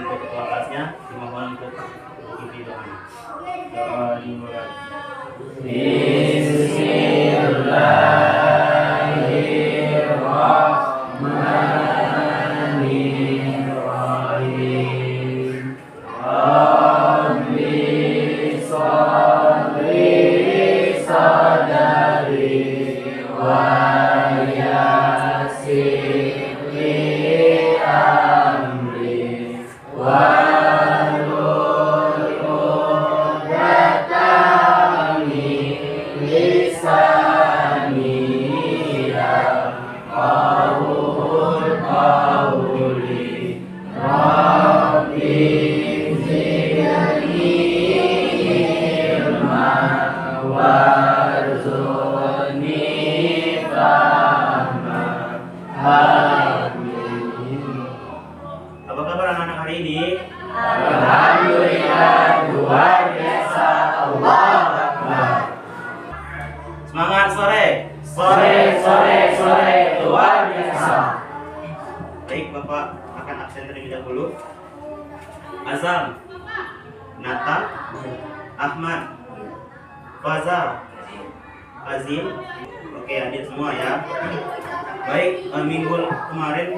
untuk ketua kelasnya dimohon untuk mengikuti doanya. Doa dimulai. Bismillahirrahmanirrahim. Rabbi sholli sadari wa yassir li amri wahlul 'uqdatam min lisani yafqahul qawli. Rabbi zidni ilman warzuqni fahma. Amin. Apa kabar anak-anak hari ini? Alhamdulillah, luar biasa. Allahu Akbar. Semangat sore. Sore, luar biasa. Baik, Bapak akan absen terlebih dahulu. Azam, Nata, Ahmad, Fazal, Azim. Oke, adik semua ya. Baik, minggu kemarin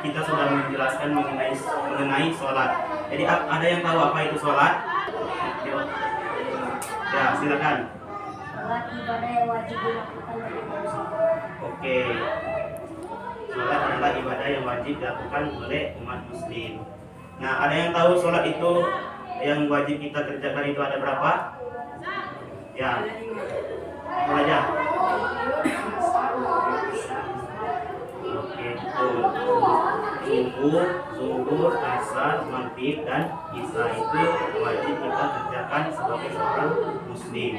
kita sudah menjelaskan mengenai sholat. Jadi ada yang tahu apa itu sholat? Ya, silakan. Sholat ibadah yang wajib dilakukan oleh manusia. Oke. Sholat adalah ibadah yang wajib dilakukan oleh umat muslim. Nah, ada yang tahu sholat itu yang wajib kita kerjakan itu ada berapa? Ya, itu aja. Oke, betul. Subuh, asar, maghrib, dan isya itu wajib kita kerjakan sebagai seorang muslim.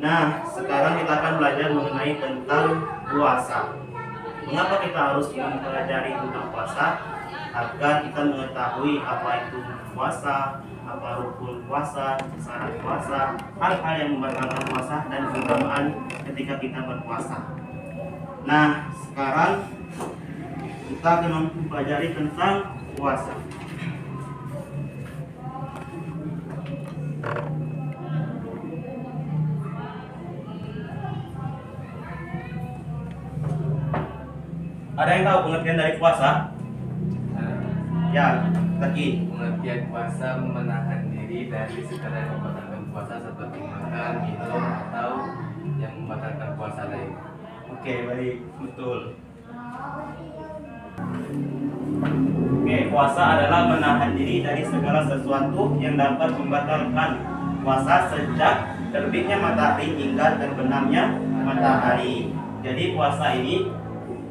Nah, sekarang kita akan belajar mengenai tentang puasa. Mengapa kita harus mempelajari tentang puasa? Agar kita mengetahui apa itu puasa, apa rukun puasa, syarat puasa, hal-hal yang membatalkan puasa, dan keutamaan ketika kita berpuasa. Nah, sekarang kita akan mempelajari tentang puasa. Ada yang tahu pengertian dari puasa? Ya, lagi. Pengertian puasa menahan diri dari segala yang membatalkan puasa seperti makan, minum, atau yang membatalkan puasa lain. Oke, baik, betul. Oke, puasa adalah menahan diri dari segala sesuatu yang dapat membatalkan puasa sejak terbitnya matahari hingga terbenamnya matahari. Jadi puasa ini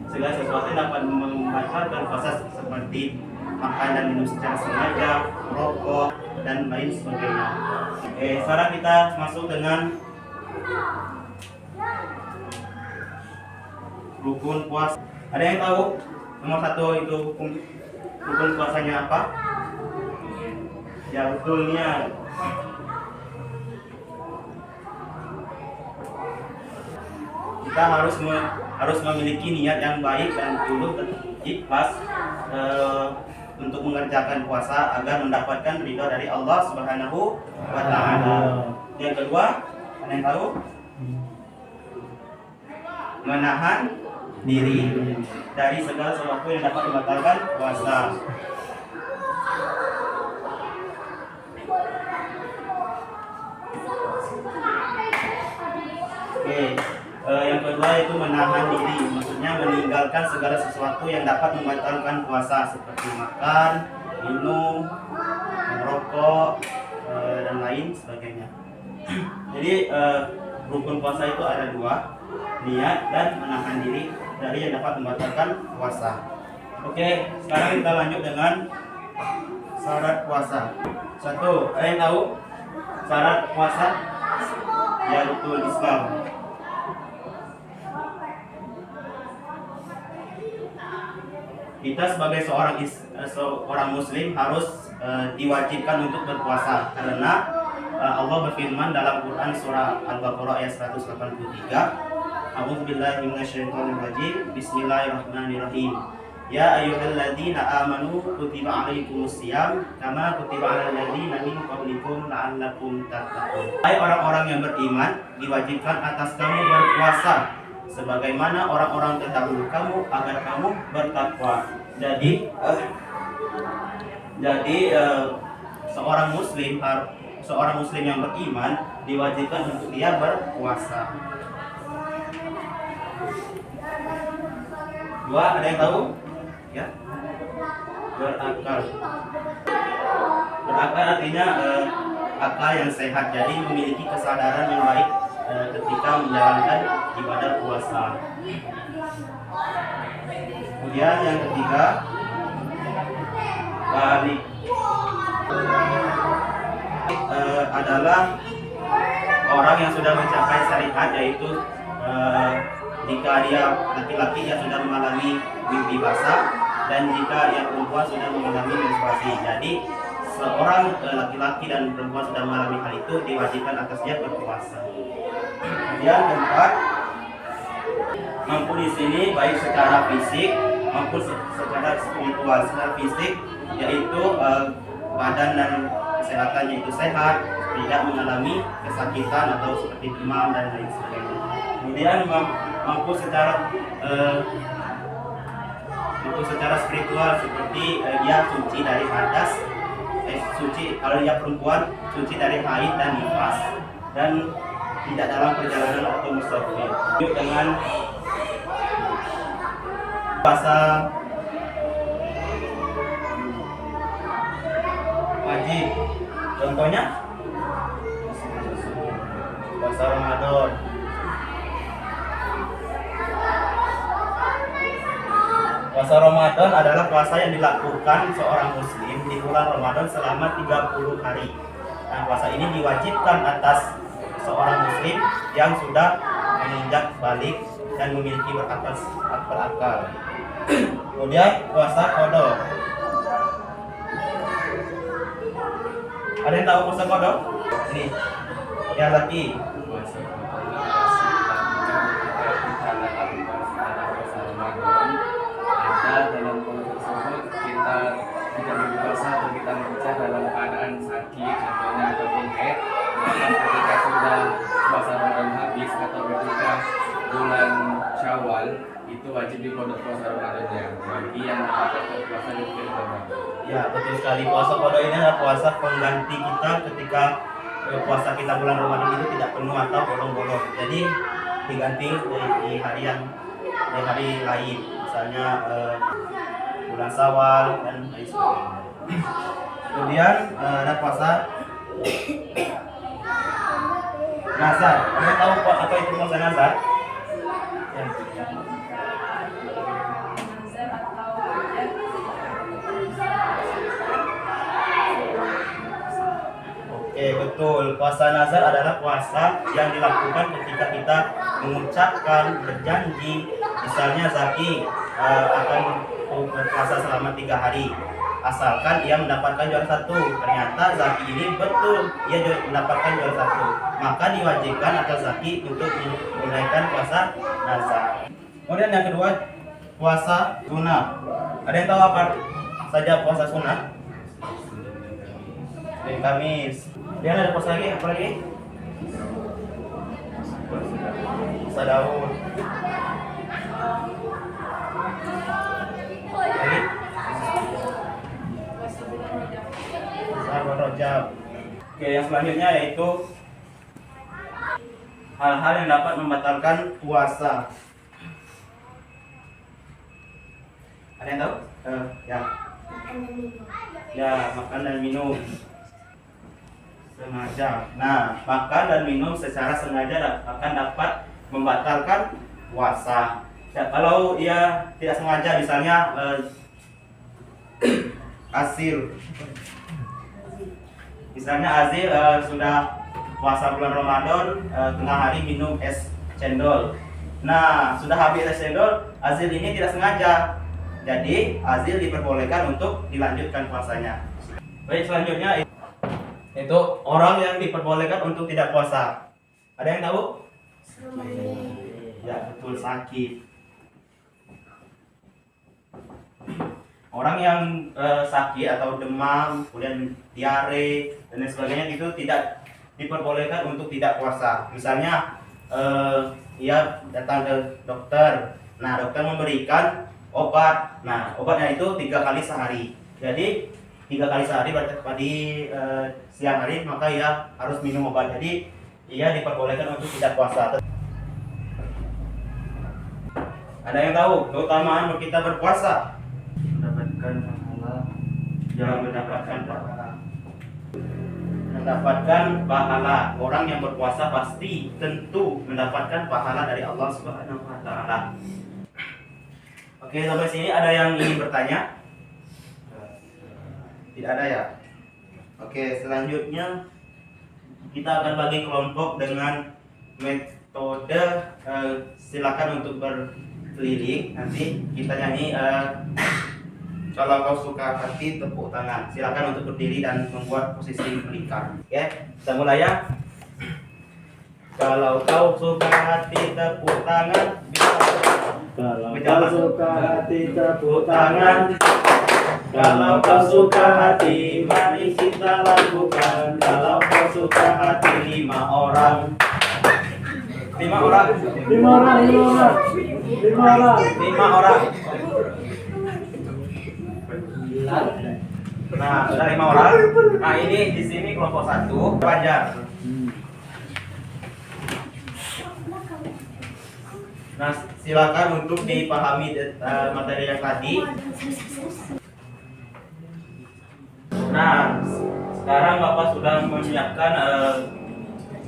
segala sesuatu yang dapat membatalkan puasa seperti makan dan minum secara sengaja, merokok, dan lain sebagainya. Oke, sekarang kita masuk dengan rukun puasa. Ada yang tahu nomor 1 itu rukun puasanya apa? Ya, betulnya. Kita harus memiliki niat yang baik dan tulus dan ikhlas untuk mengerjakan puasa agar mendapatkan ridha dari Allah Subhanahu wa Ta'ala. Yang kedua, ada yang tahu? Menahan diri dari segala sesuatu yang dapat membatalkan puasa. Oke, yang kedua itu menahan diri, maksudnya meninggalkan segala sesuatu yang dapat membatalkan puasa seperti makan, minum, merokok, dan lain sebagainya. Jadi rukun puasa itu ada 2, niat dan menahan diri dari yang dapat membatalkan puasa. Oke, sekarang kita lanjut dengan syarat puasa. 1, ada yang tahu syarat puasa? Ya, betul, Islam. Kita sebagai seorang muslim harus diwajibkan untuk berpuasa karena Allah berfirman dalam Quran surah Al-Baqarah ayat 183, A'udzubillahi minasyaitonirrajim, Bismillahirrahmanirrahim. Ya ayyuhalladzina amanu kutiba alaikumusiyam kama kutiba alal ladzina min qablikum la'allakum tattaqun. Hai orang-orang yang beriman, diwajibkan atas kamu berpuasa sebagaimana orang-orang terdahulu kamu agar kamu bertakwa. Jadi seorang muslim yang beriman diwajibkan untuk dia berpuasa. Dua, ada yang tahu? Ya, berakal. Berakal artinya akal yang sehat, jadi memiliki kesadaran yang baik ketika menjalankan ibadah puasa. Kemudian yang ketiga, balik adalah orang yang sudah mencapai syariat, yaitu jika dia laki-laki yang sudah mengalami mimpi basah dan jika yang perempuan sudah mengalami menstruasi. Jadi seorang laki-laki dan perempuan sudah mengalami hal itu diwajibkan atasnya berpuasa. Kemudian keempat, mampu di sini baik secara fisik maupun secara spiritual. Secara fisik yaitu badan dan kesehatannya itu sehat, tidak mengalami kesakitan atau seperti demam dan lain sebagainya. Kemudian mampu secara spiritual, seperti dia suci dari hadas, suci kalau dia perempuan suci dari haid dan nifas, dan tidak dalam perjalanan atau musafir. Dengan puasa wajib, contohnya puasa Ramadan. Puasa Ramadan adalah puasa yang dilakukan seorang muslim di bulan Ramadan selama 30 hari. Nah, puasa ini diwajibkan atas seorang muslim yang sudah menginjak balik dan memiliki berakal. Kemudian puasa qada. Ada yang tahu puasa qada? Ini. Ya laki. Puasa dalam proses tersebut kita tidak berpuasa atau kita berpuasa dalam keadaan sakit, contohnya ataupun haid. Bahkan ketika sudah puasa Ramadan habis atau ketika bulan Syawal itu wajib dikodok puasa Ramadannya bagi yang mendapatkan puasa di bulan Ramadan. Ya, betul sekali. Puasa qada ini adalah puasa pengganti kita ketika puasa kita bulan Ramadan itu tidak penuh atau bolong-bolong. Jadi diganti di hari lain, misalnya bulan Syawal dan lain sebagainya. Kemudian ada puasa nazar. Anda tahu apa itu puasa nazar? Ya. Oke, betul. Puasa nazar adalah puasa yang dilakukan ketika kita mengucapkan berjanji, misalnya Zaki akan berpuasa selama 3 hari, asalkan ia mendapatkan juara 1. Ternyata Zaki ini betul ia mendapatkan juara 1, maka diwajibkan atas Zaki untuk menunaikan puasa nazar. Kemudian yang kedua, puasa sunnah. Ada yang tahu apa saja puasa sunnah? Senin Kamis. Dia ada puasa lagi, apa lagi? Puasa Daud. Lagi? Puasa Rajab. Oke, yang selanjutnya yaitu hal-hal yang dapat membatalkan puasa. Ada yang tahu? Ya. Ya, makan dan minum sengaja. Nah, makan dan minum secara sengaja akan dapat membatalkan puasa. Ya, kalau ia tidak sengaja, misalnya Azil, sudah puasa bulan Ramadan, tengah hari minum es cendol. Nah, sudah habis es cendol, Azil ini tidak sengaja. Jadi Azil diperbolehkan untuk dilanjutkan puasanya. Baik, selanjutnya itu orang yang diperbolehkan untuk tidak puasa. Ada yang tahu? Ya, betul, sakit. Orang yang sakit atau demam, kemudian diare dan lain sebagainya itu tidak diperbolehkan untuk tidak puasa. Misalnya ia datang ke dokter, nah dokter memberikan obat, nah obatnya itu 3 kali sehari. Jadi 3 kali sehari berarti di siang hari maka ia harus minum obat. Jadi ia diperbolehkan untuk tidak puasa. Ada yang tahu keutamaan kita berpuasa? Mendapatkan pahala. Jangan mendapatkan pahala. Orang yang berpuasa pasti tentu mendapatkan pahala dari Allah Subhanahu wa taala. Oke, sampai sini ada yang ingin bertanya? Tidak ada ya? Oke, selanjutnya kita akan bagi kelompok dengan metode silakan untuk berkeliling. Nanti kita nyanyi kalau kau suka hati tepuk tangan. Silakan untuk berdiri dan membuat posisi melingkar. Oke, kita mulai ya. Kalau kau suka hati tepuk tangan. Kalau kau suka hati tepuk tangan. Kalau kau suka hati, mari kita lakukan. Kalau kau suka hati 5 orang. 5 orang. 5 orang. 5 orang. Nah, sudah 5 orang. Nah, ini di sini kelompok 1 pelajar. Nah, silakan untuk dipahami materi yang tadi. Nah, sekarang Bapak sudah menyiapkan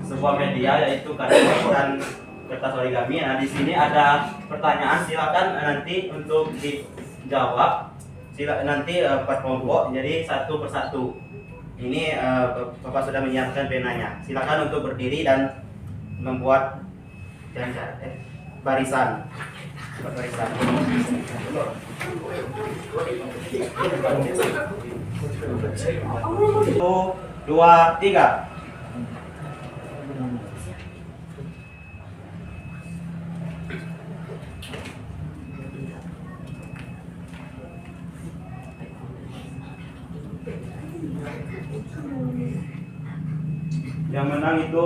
sebuah media yaitu kartu dan kertas origami. Nah, di sini ada pertanyaan, silakan nanti untuk dijawab. Silakan nanti per kelompok, jadi 1 persatu. Ini Bapak sudah menyiapkan penanya. Silakan untuk berdiri dan membuat barisan. Buat barisan. 1, 2, 3. Yang menang itu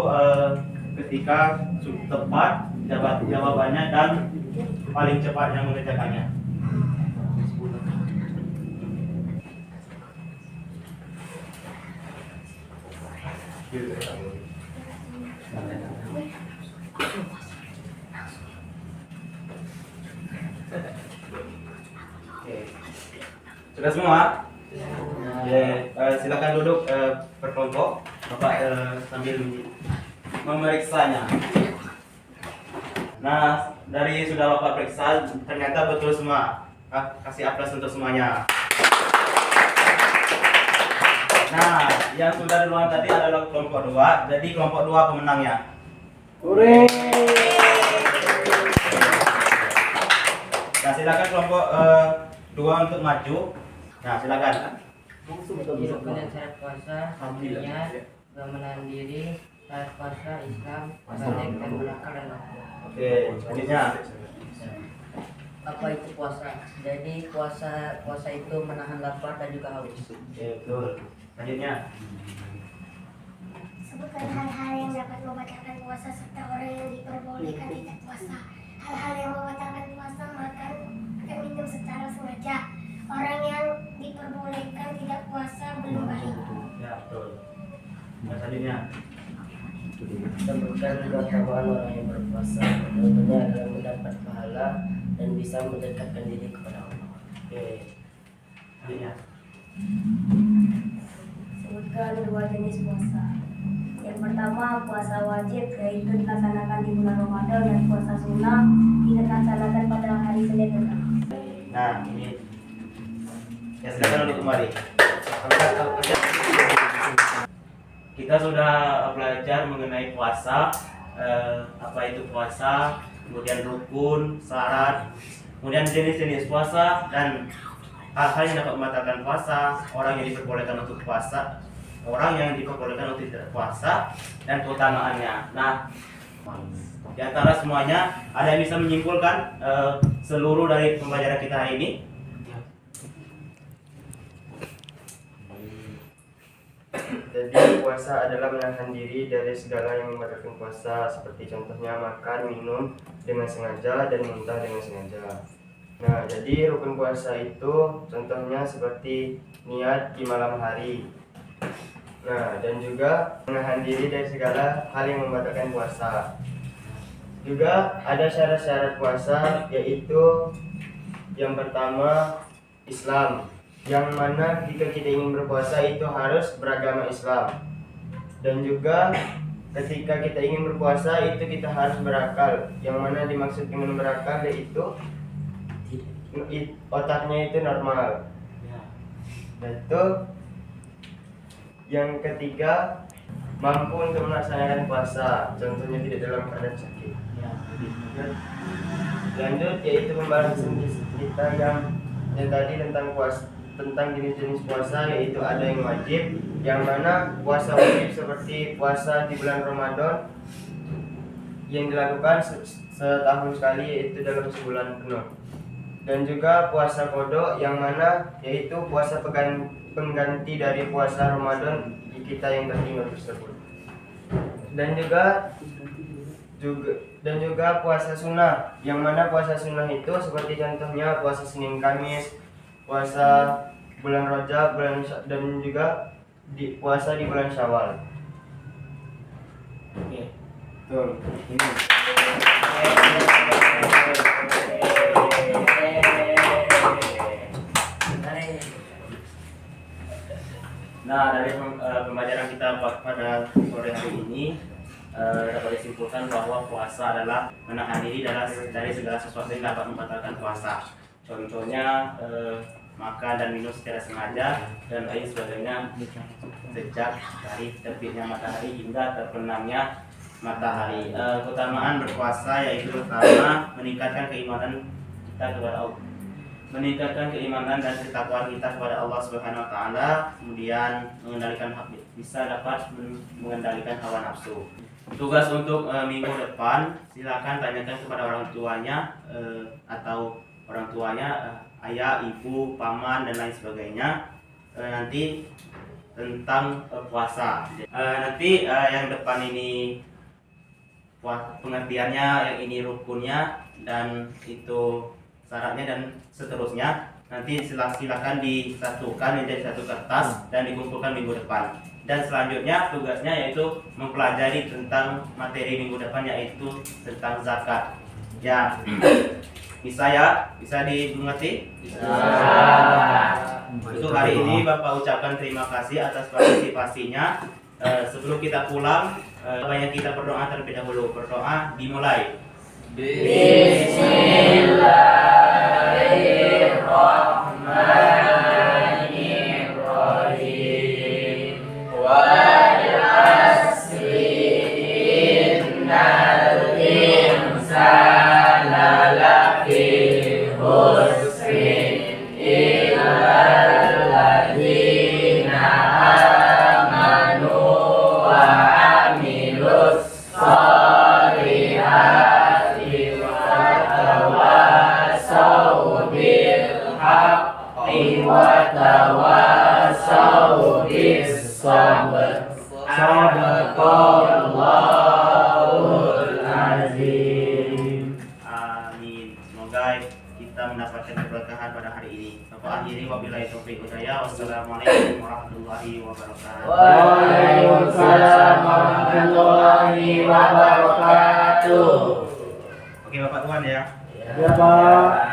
ketika tepat jawabannya dan paling cepat yang mengerjakannya. Oke. Sudah semua? Oke, silakan duduk berkelompok. Bapak sambil memeriksanya. Nah, dari sudah Bapak periksa, ternyata betul semua. Kasih aplaus untuk semuanya. Nah, yang sudah duluan tadi adalah kelompok 2. Jadi kelompok 2 pemenangnya. Hore. Nah, silakan kelompok 2 untuk maju. Nah, silakan. Kemudian syarat puasa, niat, menahan diri, syarat puasa, Islam, balik dan belakang dan lapor. Oke, selanjutnya. Apa itu puasa? Jadi puasa itu menahan lapar dan juga haus. Oke, betul. Selanjutnya. Sebutkan hal-hal yang dapat membatalkan puasa serta orang yang diperbolehkan tidak puasa. Hal-hal yang membatalkan puasa: makan dan minum secara sengaja. Orang yang diperbolehkan tidak puasa belum balik. Ya, betul. Nah, selanjutnya. Sebutkan keutamaan orang yang berpuasa. Tentunya adalah mendapat pahala dan bisa mendekatkan diri kepada Allah. Oke. Selanjutnya. Sebutkan 2 jenis puasa. Yang pertama, puasa wajib, yaitu dilaksanakan di bulan Ramadan, dan puasa sunnah dilaksanakan pada hari Senin dan Kamis. Nah, ini. Ya, silakan untuk kembali. Kita sudah belajar mengenai puasa, apa itu puasa, kemudian rukun, syarat, kemudian jenis-jenis puasa dan hal-hal yang dapat membatalkan puasa, orang yang diperbolehkan untuk puasa, orang yang diperbolehkan untuk tidak puasa, dan keutamaannya. Nah, di antara semuanya ada yang bisa menyimpulkan seluruh dari pembelajaran kita hari ini? Jadi puasa adalah menahan diri dari segala yang membatalkan puasa, seperti contohnya makan, minum dengan sengaja dan muntah dengan sengaja. Nah, jadi rukun puasa itu contohnya seperti niat di malam hari. Nah, dan juga menahan diri dari segala hal yang membatalkan puasa. Juga ada syarat-syarat puasa, yaitu yang pertama Islam, yang mana jika kita ingin berpuasa itu harus beragama Islam. Dan juga ketika kita ingin berpuasa itu kita harus berakal, yang mana dimaksud dengan berakal yaitu otaknya itu normal. Dan itu yang ketiga, mampu untuk melaksanakan puasa, contohnya tidak dalam keadaan sakit. Lanjut yaitu pembahasan kita yang tadi tentang puasa, tentang jenis-jenis puasa, yaitu ada yang wajib, yang mana puasa wajib seperti puasa di bulan Ramadan yang dilakukan setahun sekali, yaitu dalam sebulan penuh. Dan juga puasa qada, yang mana yaitu puasa pengganti dari puasa Ramadan kita yang tertinggal tersebut. Dan juga puasa sunnah, yang mana puasa sunnah itu seperti contohnya puasa Senin Kamis, puasa bulan Rajab, dan juga puasa di bulan Syawal. Oke. Betul. Ini. Nah, dari pembelajaran kita pada sore hari ini dapat disimpulkan bahwa puasa adalah menahan diri dari segala sesuatu yang dapat membatalkan puasa. Contohnya makan dan minum secara sengaja dan lain sebagainya sejak dari terbitnya matahari hingga terbenamnya matahari. Keutamaan berpuasa yaitu pertama meningkatkan keimanan kita kepada Allah, meningkatkan keimanan dan ketakwaan kita kepada Allah Subhanahu wa taala, kemudian bisa dapat mengendalikan hawa nafsu. Tugas untuk minggu depan silakan tanyakan kepada orang tuanya atau orang tuanya, ayah, ibu, paman dan lain sebagainya nanti tentang puasa. Nanti yang depan ini pengertiannya, yang ini rukunnya dan itu syaratnya dan seterusnya. Nanti silakan disatukan menjadi satu kertas dan dikumpulkan minggu depan. Dan selanjutnya tugasnya yaitu mempelajari tentang materi minggu depan, yaitu tentang zakat. Ya, bisa dimengerti? Bisa. Untuk hari ini Bapak ucapkan terima kasih atas partisipasinya. Sebelum kita pulang, banyak kita berdoa terlebih dahulu. Berdoa dimulai. Bismillahirrahmanirrahim. Wal asri innal insana lafi khusrin illa alladzina amanu wa amilus sholihati wa tawasaw bil haqqi wa tawasaw bis sabr. Sadaqallahul azim. Amin. Semoga kita mendapatkan keberkahan pada hari ini. Bapak akhiri wabillahi taufiq hidayah. Wassalamualaikum warahmatullahi wabarakatuh. Waalaikumsalam warahmatullahi wabarakatuh. Oke Bapak Tuhan ya. Ya Pak.